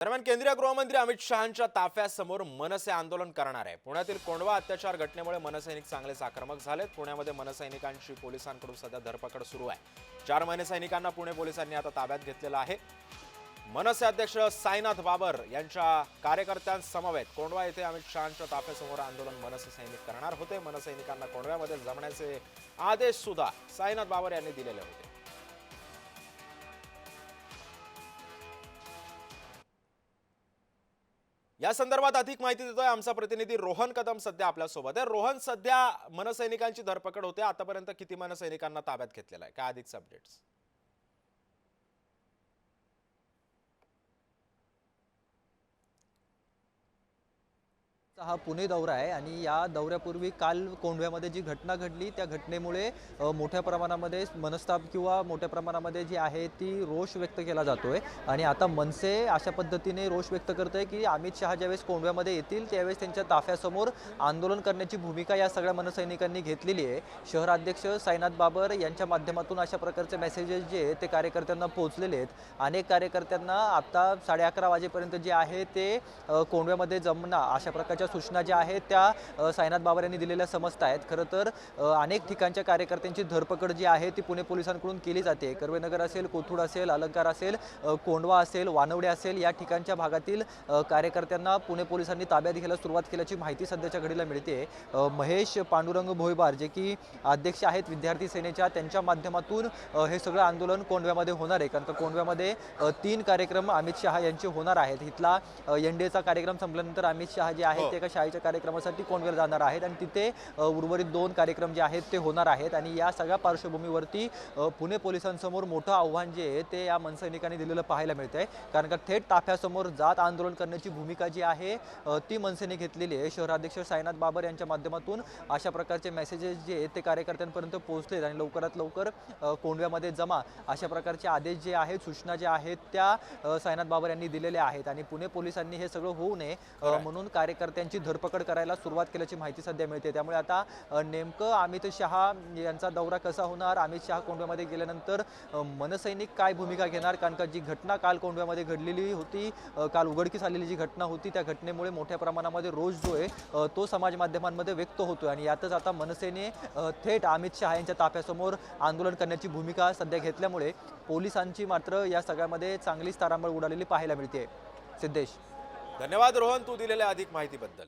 दरम्यान केंद्रीय गृहमंत्री अमित शहांच्या ताफ्यासमोर मनसे आंदोलन करणार आहे। पुण्यातील कोंढवा अत्याचार घटनेमुळे मनसैनिक चांगलेच आक्रमक झालेत। पुण्यामध्ये मनसैनिकांची पोलिसांकडून सध्या धरपकड सुरू आहे। 4 मनसैनिकांना पुणे पोलिसांनी आता ताब्यात घेतलेलं आहे। मनसे अध्यक्ष साईनाथ बाबर यांच्या कार्यकर्त्यांसमवेत कोंढवा येथे अमित शहांच्या ताफ्यासमोर आंदोलन मनसे सैनिक करणार होते। मनसैनिकांना कोंढव्यामध्ये जमण्याचे आदेश सुद्धा साईनाथ बाबर यांनी दिलेले होते। या संदर्भात अधिक माहिती देतोय आमचा प्रतिनिधी रोहन कदम सध्या आपल्या सोबत आहे। रोहन, सध्या मनसैनिकांची धरपकड होते, आतापर्यंत किती मनसैनिकांना ताब्यात घेतलेलं आहे, काय अधिक अपडेट्स? हा पुणे दौरा आहे आणि या दौऱ्यापूर्वी काल कोंढव्यामध्ये जी घटना घडली त्या घटनेमुळे मोठ्या प्रमाणामध्ये मनस्ताप किंवा मोठ्या प्रमाणामध्ये जी आहे ती रोष व्यक्त केला जातोय। आणि आता मनसे अशा पद्धतीने रोष व्यक्त करतोय की अमित शहा ज्यावेळेस कोंढव्यामध्ये येतील त्यावेळेस त्यांच्या ताफ्यासमोर आंदोलन करण्याची भूमिका या सगळ्या मनसैनिकांनी घेतलेली आहे। शहराध्यक्ष साईनाथ बाबर यांच्या माध्यमातून अशा प्रकारचे मेसेजेस जे ते कार्यकर्त्यांना पोहोचलेले आहेत। अनेक कार्यकर्त्यांना आता 11:30 वाजेपर्यंत जे आहे ते कोंढव्यामध्ये जमणं अशा प्रकारच्या सूचना ज्या आहेत त्या साईनाथ बाबर यांनी दिलेल्या समजत आहेत। खरं तर अनेक ठिकाणच्या कार्यकर्त्यांची धरपकड जी आहे ती पुणे पोलिसांकडून केली जाते। कर्वेनगर असेल, कोथरूड असेल, अलंकार असेल, कोंढवा असेल, वानवडे असेल, या ठिकाणच्या भागातील कार्यकर्त्यांना पुणे पोलिसांनी ताब्यात घ्यायला सुरुवात केल्याची माहिती सध्याच्या घडीला मिळते। महेश पांडुरंग भोईबार जे की अध्यक्ष आहेत विद्यार्थी सेनेच्या, त्यांच्या माध्यमातून हे सगळं आंदोलन कोंढव्यामध्ये होणार आहे। कारण का कोंढव्यामध्ये 3 कार्यक्रम अमित शहा यांचे होणार आहेत। इथला एनडीएचा कार्यक्रम संपल्यानंतर अमित शहा जे आहेत ते एका शाळेच्या कार्यक्रमासाठी कोंढव्याला जाणार आहेत आणि तिथे उर्वरित 2 कार्यक्रम जे आहेत ते होणार आहेत। आणि या सगळ्या पार्श्वभूमीवरती पुणे पोलिसांसमोर मोठं आव्हान जे आहे ते या मनसैनिकांनी दिलेलं पाहायला मिळतंय। कारण का थेट ताफ्यासमोर जात आंदोलन करण्याची भूमिका जी आहे ती मनसेने घेतलेली आहे। शहराध्यक्ष साईनाथ बाबर यांच्या माध्यमातून अशा प्रकारचे मेसेजेस जे आहेत ते कार्यकर्त्यांपर्यंत पोहोचलेत आणि लवकरात लवकर कोंढव्यामध्ये जमा अशा प्रकारचे आदेश जे आहेत, सूचना ज्या आहेत त्या साईनाथ बाबर यांनी दिलेल्या आहेत। आणि पुणे पोलिसांनी हे सगळं होऊ नये म्हणून कार्यकर्त्यांची धरपकड करायला सुरुवात केल्याची माहिती सध्या मिळते। त्यामुळे आता नेमकं अमित शहा यांचा दौरा कसा होणार, अमित शहा कोंढव्यामध्ये गेल्यानंतर मनसैनिक काय भूमिका घेणार, कारण का जी घटना काल कोंढव्यामध्ये घडलेली होती, काल उघडकीस आलेली जी घटना होती त्या घटनेमुळे मोठ्या प्रमाणामध्ये रोष जो आहे तो समाज माध्यमांमध्ये व्यक्त होतोय। आणि यातच आता मनसेने थेट अमित शहा यांच्या ताफ्यासमोर आंदोलन करण्याची भूमिका सध्या घेतल्यामुळे पोलिसांची मात्र या सगळ्यामध्ये चांगलीच तारांबळ उडालेली पाहायला मिळते। सिद्धेश, धन्यवाद रोहन, तू दिलेल्या अधिक माहितीबद्दल।